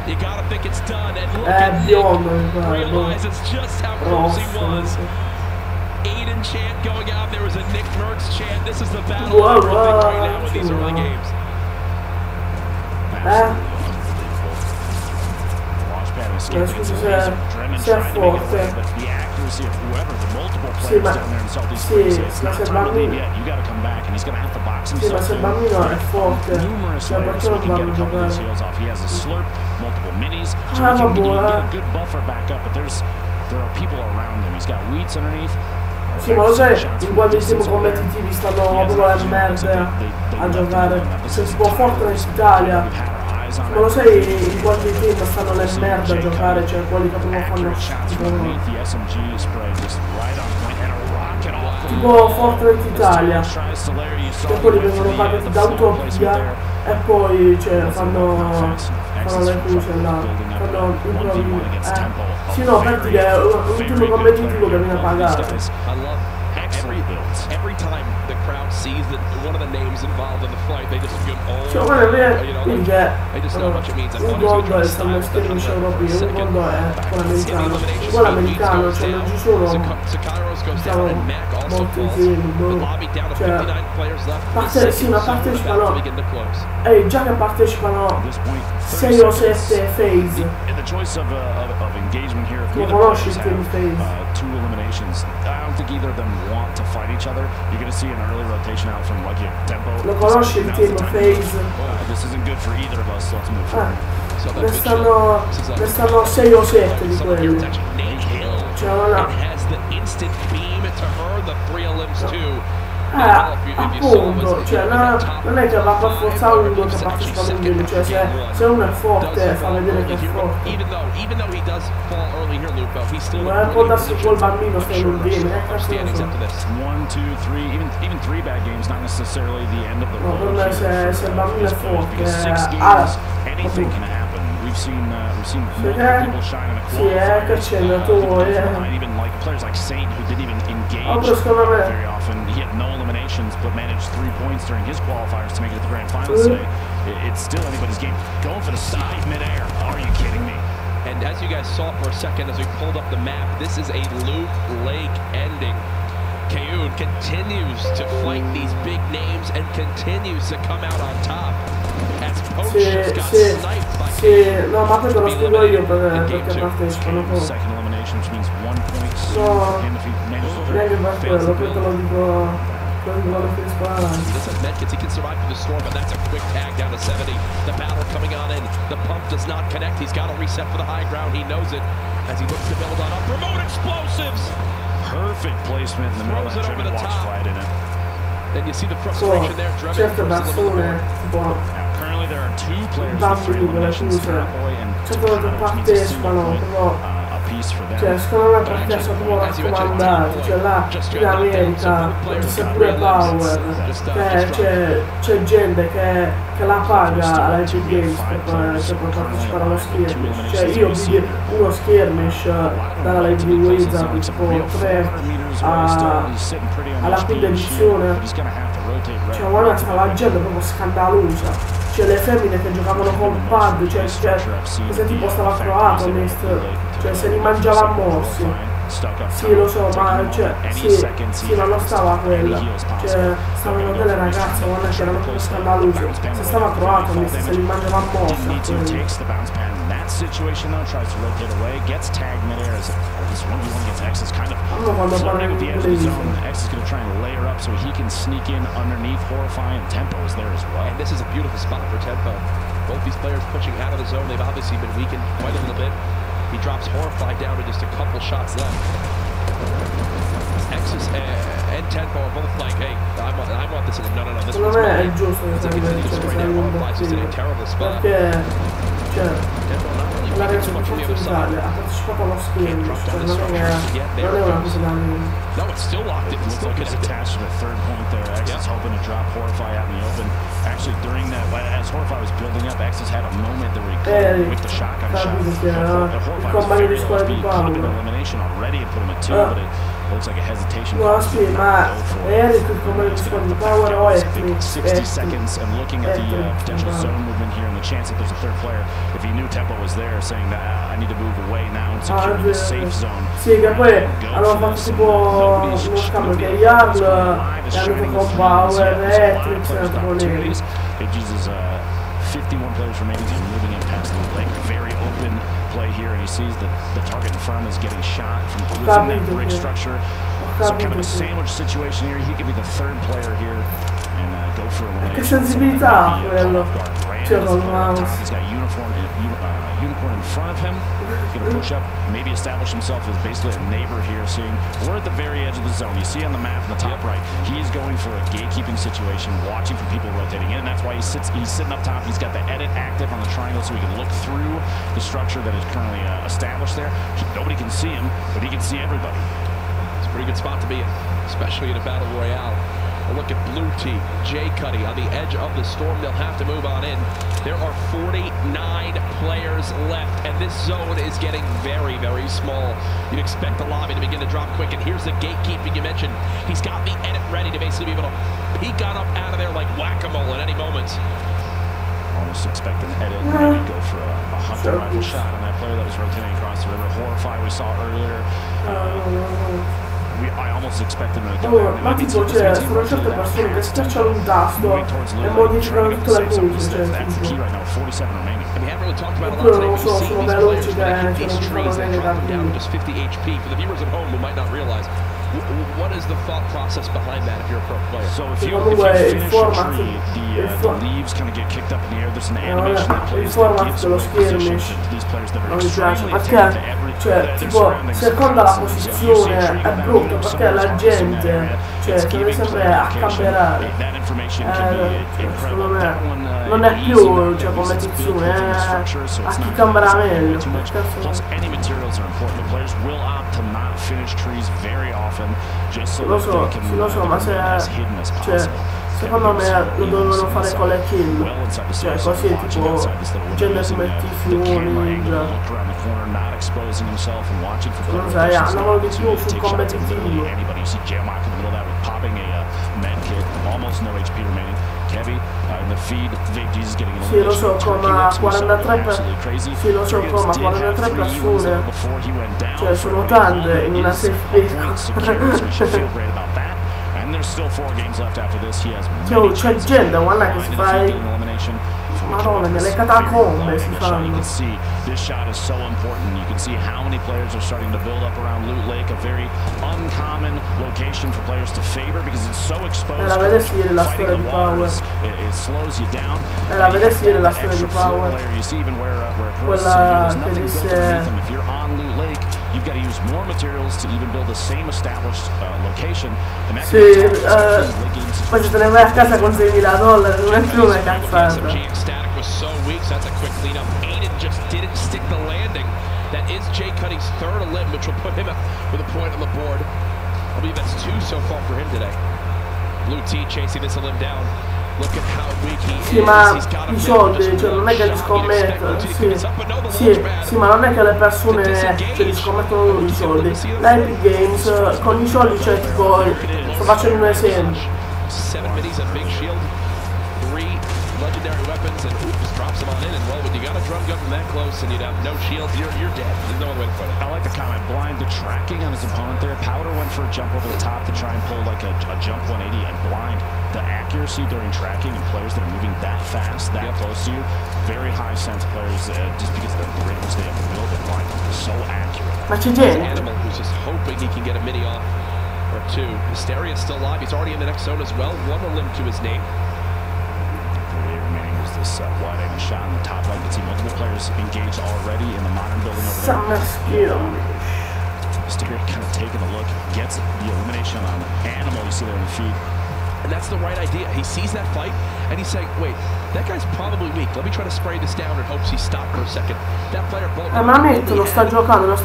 Speaker 2: you gotta think it's done. And look at Nick realizes just how close he was. Aiden chant going out. There was a Nick Merckx chant. This is the battle right now in these early games.
Speaker 3: Sia forte. Sì, ma se il bambino è forte, cioè perché non vanno a giocare? Sì, ma lo sai, in quantissimi competitivi stanno proprio le merde a giocare. Se si può Fortnite Italia. Ma lo sai in quanti team stanno le merde a giocare, cioè quelli che proprio fanno tipo Fortnite Italia, che quelli vengono pagati da Utopia e poi cioè fanno le cose là, fanno improvvi. Sì, no, per dire un team competitivo che viene pagato.
Speaker 2: Every time the crowd sees that one of the names involved in the fight, they just go, oh,
Speaker 3: they
Speaker 2: just know how much it means.
Speaker 3: Un gol è stato Skirmish europeo, un gol è quello americano, cioè non ci sono molti team, cioè sì, ma partecipano, già che partecipano 6 o 7 phase. Lo conosci il team phase?
Speaker 1: 2 eliminations. I don't think either of them want to fight each other. You're going to see an early rotation out from Lucky Tempo.
Speaker 3: Lo conosci il team phase?
Speaker 1: This isn't good for either of us, so let's move forward.
Speaker 3: Restano 6 o 7 di quelli. Cioè non appunto, cioè non è che va per forza uno che partecipa a un game, cioè se uno è forte fa vedere che è forte. Ma può darsi quel bambino se non viene, cazzo non so.
Speaker 1: 1, 2, 3, even 3 bad games, not necessarily the end of the road.
Speaker 3: No, per me se il bambino è forte,
Speaker 1: anything can happen. We've seen people shine in a qualifier. Even like players like Saint who didn't even engage very often. He had no eliminations, but managed 3 points during his qualifiers to make it to the grand finals today. It's still anybody's game. Going for the side midair. Are you kidding me?
Speaker 2: And as you guys saw for a second, as we pulled up the map, this is a Loop Lake ending. Kayun continues to fight these big names and continues to come out on top. As Poach just got sniped by
Speaker 3: Kayun. No, ma poi te lo spiego io perché partecipano poi.
Speaker 1: Second elimination, which means 1 point.
Speaker 3: No, neanche per quello, poi te lo dico.
Speaker 2: This is Medkits, he can survive through the storm, but that's a quick tag down to 70. The battle coming on in. The pump does not connect. He's got to reset for the high ground. He knows it as he looks to build on up. Remote explosives!
Speaker 1: Perfect placement in the middle of that driven watch fight in it.
Speaker 2: Then you see the frustration there.
Speaker 3: Certe persone, tipo bambini, le cose, certe volte partecipano, però cioè secondo me perché sono proprio raccomandati, cioè là in America c'è pure Power, c'è gente che la paga alla Epic Games per partecipare allo Skirmish, cioè io vidi uno Skirmish dalla Live di Wizard tipo 3 alla quinta edizione, cioè guarda c'era la gente proprio scandalosa, cioè le femmine che giocavano con pad, cioè questo tipo stava croato, cioè se li mangiava a morsi. Sì, lo so, ma cioè, sì, ma non stava quella, cioè stavano delle ragazze, guarda che erano come scandalose, se stava croato, se li mangiava a morsi.
Speaker 1: Situation though, tries to rotate away, gets tagged midair as this 1v1 against X is kind of floating at the edge of the zone. X is going to try and layer up so he can sneak in underneath Horrify, and Tempo is there as well.
Speaker 2: And this is a beautiful spot for Tempo. Both these players pushing out of the zone. They've obviously been weakened quite a little bit. He drops Horrify down to just a couple shots left. X and Tempo are both like, hey, I want this. No, this one's mine. As they continue to spray down, Horrify's just in a terrible spot.
Speaker 3: La resa di Forza Italia ha partecipato allo Skirmish, cioè non è una cosa da
Speaker 2: no, it's still locked in.
Speaker 1: Looks like it's attached to the third point there. X is hoping to drop Horrify out in the open. Actually, during that, as Horrify was building up, X has had a moment to recover with the shotgun shot. Horrify was very low speed, could have been an elimination already and put him at 2, but it looks like a hesitation.
Speaker 3: No, sì, ma Eric come risponde Power o Epic?
Speaker 1: 60 seconds and looking at the potential zone movement here and the chance that there's a third player. If he knew Tempo was there, saying that I need to move away now and secure the safe zone.
Speaker 3: Sì, che poi hanno fatto tipo uno scambio che Yard è andato con Power, Epic,
Speaker 1: It uses 51 players remaining, so moving in past the lake. Very open play here, and he sees that the target in front is getting shot from within that brick structure. So kind of a sandwich situation here. He could be the third player here and go for a
Speaker 3: che sensibilità quello.
Speaker 1: He's got Unicorn in front of him. He's going to push up, maybe establish himself as basically a neighbor here, seeing we're at the very edge of the zone. You see on the map in the top right, he's going for a gatekeeping situation, watching for people rotating in, and that's why he's sitting up top. He's got the edit active on the triangle so he can look through the structure that is currently established there. Nobody can see him, but he can see everybody.
Speaker 2: It's a pretty good spot to be in, especially in a battle royale. A look at blue team, Jay Cuddy on the edge of the storm. They'll have to move on in. There are 49 players left, and this zone is getting very, very small. You'd expect the lobby to begin to drop quick, and here's the gatekeeping you mentioned. He's got the edit ready to basically be able to peek on up out of there like whack-a-mole at any moment.
Speaker 1: Almost expect an edit, maybe go for a hunter rifle shot on that player that was rotating across the river. Horrify we saw earlier. I almost expect him to go
Speaker 3: ma tipo c'è sono certe persone che schiacciano un tasto e modificano tutte le cose, cioè oppure non so, sono veloci che non fanno bene da
Speaker 2: What is the thought process behind that if you're a pro player?
Speaker 1: So if you finish a tree, the leaves kind of get kicked up in the air. There's an animation that plays that gives a position to these players that are extremely attentive to every
Speaker 3: tipo seconda la posizione è brutto perché la gente cioè deve sempre accamperare, secondo me non è più cioè competizione, è a chi cambera meglio.
Speaker 1: Plus any materials are important. The players will opt to not finish trees very often just so that they can
Speaker 3: lo so, ma se cioè secondo me lo dovevano fare con le kill, cioè così tipo gente come Tifuni, non sai, andavano di più sul competitivo. Sì, lo so, con 43 persone, cioè sono tante in una safe pick. C'è gente, guarda che si fa Madonna, nelle catacombe si fanno.
Speaker 1: This shot is so important. You can see how many players are starting to build up around Loot Lake, a very uncommon location for players to favor because it's so exposed.
Speaker 3: La vedessi dire la storia di Power.
Speaker 1: It slows you down.
Speaker 3: La vedessi dire la storia di Power.
Speaker 1: You see even where
Speaker 3: quella che disse
Speaker 1: if you're on Loot Lake, you you've got to use more materials to even build the same established location. And that
Speaker 3: Sì, poi se te ne vai a casa con $6.000 non è più una cazzata.
Speaker 2: Static was so weak, so that's a quick cleanup. Aiden just didn't stick the landing. That is Jay Cuddy's third limb, which will put him up with a point on the board. I believe that's 2 so far for him today. Blue T chasing this limb down. Look at how weak he is.
Speaker 3: Sì, ma i soldi, cioè non è che li scommettono, sì, ma non è che le persone li scommettono loro i soldi. L'Epic Games con i soldi, cioè tipo, sto facendo un esempio.
Speaker 2: 7 minis, a big shield, 3 legendary weapons, and just drops them on in. And well, when you got a drum gun from that close and you'd have no shields, you're dead. There's no other way to put it.
Speaker 1: I like the comment. Blind the tracking on his opponent there. Powder went for a jump over the top to try and pull like a jump 180, and Blind, the accuracy during tracking and players that are moving that fast, that close to you, very high sense players, just because of the greatness they have to build. Blind is so accurate.
Speaker 3: Ma c'è gente.
Speaker 2: Animal who's just hoping he can get a mini off or 2. Hysteria's still alive. He's already in the next zone as well. 1 limb to his name.
Speaker 1: This wide angle shot on the top right. You can see multiple players engaged already in the modern building over there. Skirmish kind of taking a look, gets the elimination on Animal. You see there in the feed.
Speaker 2: And that's the right idea. He sees that fight, and he's saying, wait, that guy's probably weak. Let me try to spray this down and hopes he stopped for a second. That player...
Speaker 3: ma Mette lo sta giocando né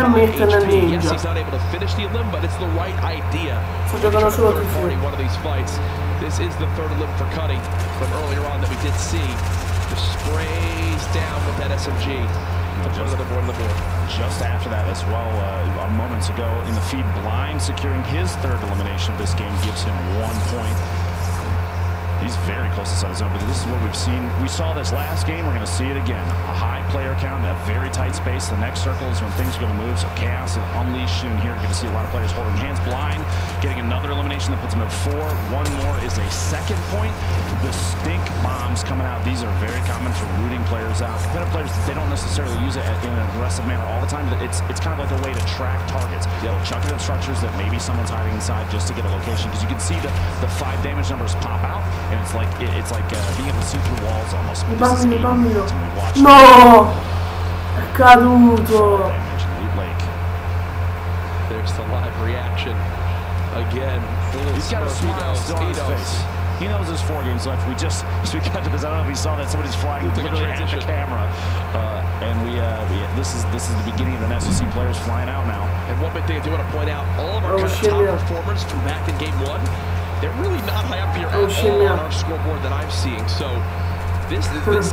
Speaker 3: Mette né Ninja.
Speaker 2: Yes, he's not able to finish the limb, but it's the right idea.
Speaker 3: Sta giocando solo
Speaker 2: one of these fights. This is the third limb for Cuddy from earlier on that we did see. Just sprays down with that SMG. Another board on the board.
Speaker 1: Just after that as well, moments ago in the feed, Blind securing his third elimination of this game gives him 1 point. He's very close to the zone, but this is what we've seen. We saw this last game. We're going to see it again. A high player count, a very tight space. The next circle is when things are going to move. So chaos and unleashed in here. You're going to see a lot of players holding hands. Blind getting another elimination that puts him at 4. 1 more is a second point. The stink bombs coming out. These are very common for rooting players out. Competitive players, they don't necessarily use it in an aggressive manner all the time. But it's kind of like a way to track targets. They'll chuck it in structures that maybe someone's hiding inside just to get a location. Because you can see the 5 damage numbers pop out. And it's like being able to see through walls almost.
Speaker 3: Bambino. No! È caduto.
Speaker 2: There's the live reaction. Again.
Speaker 1: He's got a smile still on his face. He knows there's 4 games left. We got to this. I don't know if you saw that. Somebody's flying literally at the camera. And this is the beginning of the net. You see players flying out now.
Speaker 2: And one big thing I do want to point out, all of our top performers from back in game 1, they're really not high up here at all on our scoreboard that I'm seeing. So this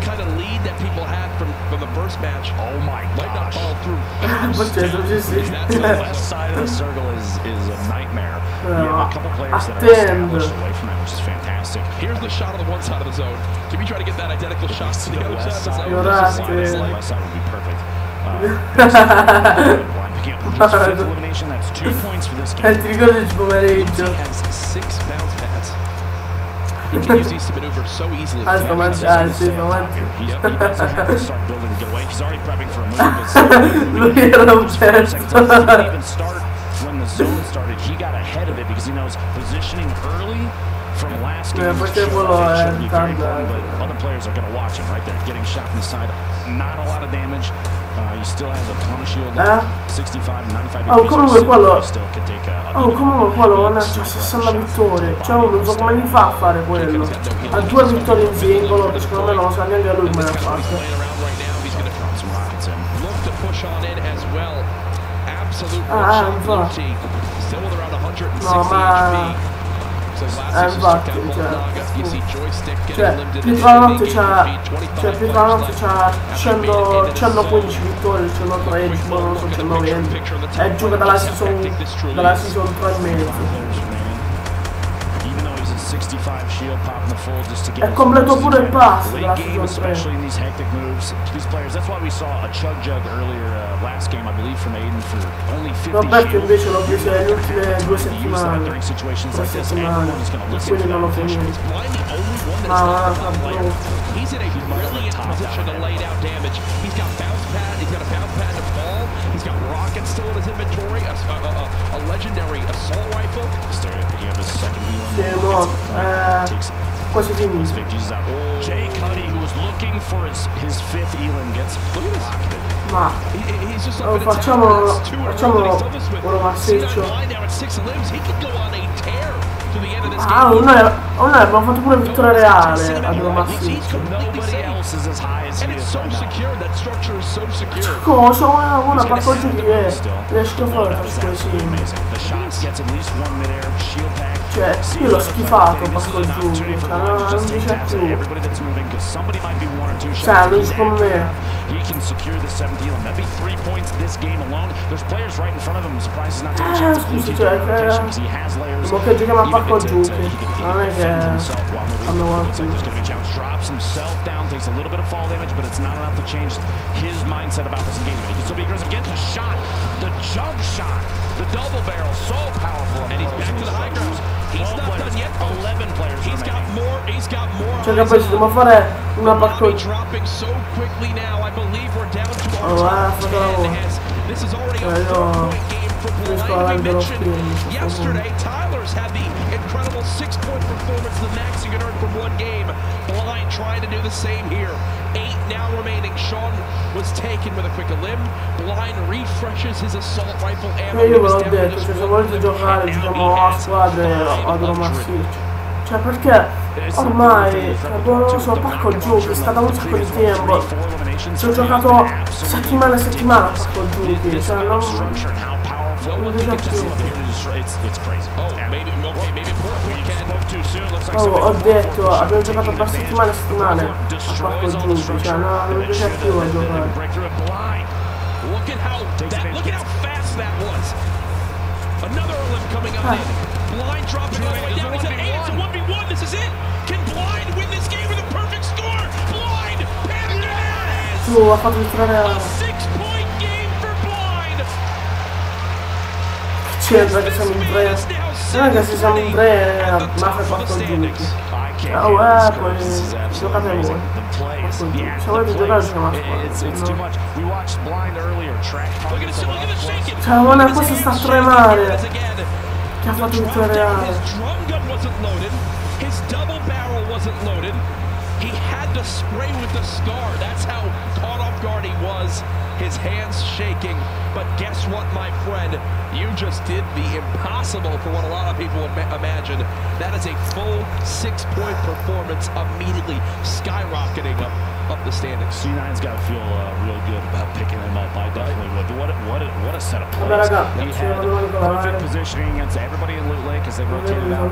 Speaker 2: kind of lead that people had from the first match, might not follow through.
Speaker 1: The left side of the circle is a nightmare. You have a couple players that are established away from that, which is fantastic.
Speaker 2: Here's the shot on the one side of the zone. Can we try to get that identical shot to the other side of the zone?
Speaker 1: The left side would be perfect. Fifth elimination, that's 2 points for this game.
Speaker 3: Ti ricordi il pomeriggio?
Speaker 2: He has 6 bounce pads. He can use these to maneuver so easily.
Speaker 3: He's doesn't have to
Speaker 1: start building to get away. He's already prepping for a move. He didn't even start when the zone started. He got ahead of it because he knows positioning early from last game should be very important, but other players are going to watch him right there, getting shot from the side. Not a lot of damage. He still has a ton of shield, 65, 95
Speaker 3: comunque quello
Speaker 1: still could take
Speaker 3: comunque quello ha 60 vittorie, cioè non so come li fa a fare quello. Ha 2 vittorie in singolo, che secondo me non lo sa neanche a lui come le ha fatte. No, ma infatti, più tra l'altro c'ha 115 vittorie, 113, non so, 120, e gioca dalla season 3 e mezzo. E completò pure il pass della season 3.
Speaker 1: That's why we saw a chug jug earlier last game, I believe, from Aiden for only 50
Speaker 3: Roberto invece l'ho preso nelle ultime 2 settimane, quindi non lo finito. Ma
Speaker 2: he's in a brilliant position to lay down damage. He's got bounce pad, he's got a bounce pad to fall. He's got rockets still in his inventory, a legendary assault rifle.
Speaker 1: Picking up his second
Speaker 3: Sì, no, quasi finito.
Speaker 1: Jay Cuddy, who was looking for his fifth Elan, gets pocketed.
Speaker 3: Ma facciamo un massiccio. Ah, non abbiamo fatto pure vittoria reale ad un massiccio. Cosa? Una parcoggio di riesco a fare cioè, io l'ho schifato parcoggio, cioè non dice più. Cioè, lui secondo me.
Speaker 1: He can secure the 7th Elan. That'd be 3 points this game alone. There's players right in front of him. I'm surprised he's not taking a chance to lose because he has layers.
Speaker 3: Ma che giochiamo a pacco giù, non è che
Speaker 1: drops himself down, takes a little bit of fall damage, but it's not enough to change his mindset about this engagement. He can still be aggressive. Gets the shot, the jump shot, the double barrel, so powerful.
Speaker 2: And he's back to the high ground. He's not done yet.
Speaker 1: 11 players.
Speaker 2: He's got more. He's got more.
Speaker 3: Cioè che poi dobbiamo fare una pacco giù.
Speaker 2: Dropping so quickly now. I believe we're down to our 10. This is already a 4-point game for Blind. We mentioned yesterday, Tyler's had the incredible 6-point performance, the max you can earn from one game. Blind trying to do the same here. 8 now remaining. Sean was taken with a quick limb. Blind refreshes his assault rifle ammo.
Speaker 3: Io ve l'ho detto, cioè se volete giocare giochiamo a squadre ad un massiccio. Cioè perché ormai, non lo so, pacco giù, è stato un sacco di tempo. Ci ho giocato settimana a settimana a pacco giù, cioè non vedo più. Oh, ho detto, abbiamo giocato per settimane e settimane a pacco giù, cioè non vedo più a giocare.
Speaker 2: Look at how fast that was. Another limb coming on in. Blind dropping all the way down. It's an 8. It's a 1v1. This is it. Can Blind win this game with a perfect score? Blind! And
Speaker 3: Ha fatto entrare
Speaker 2: a 6-point game for Blind.
Speaker 3: C'entra che siamo in 3. Non è che se siamo in 3 ma fai 4 giochi. Oh poi giocate voi. Se volete giocare giochiamo a squadra. Cioè non è cosa sta a tremare. Che ha fatto vittoria reale.
Speaker 2: His double barrel wasn't loaded. He had to spray with the scar. That's how caught off guard he was. His hands shaking. But guess what, my friend? You just did the impossible for what a lot of people imagine. That is a full 6-point performance, immediately skyrocketing up the standings.
Speaker 1: C9's got to feel real good about picking him up. I definitely would. What a set of plays. He had perfect positioning against everybody in Loot Lake as they rotated out.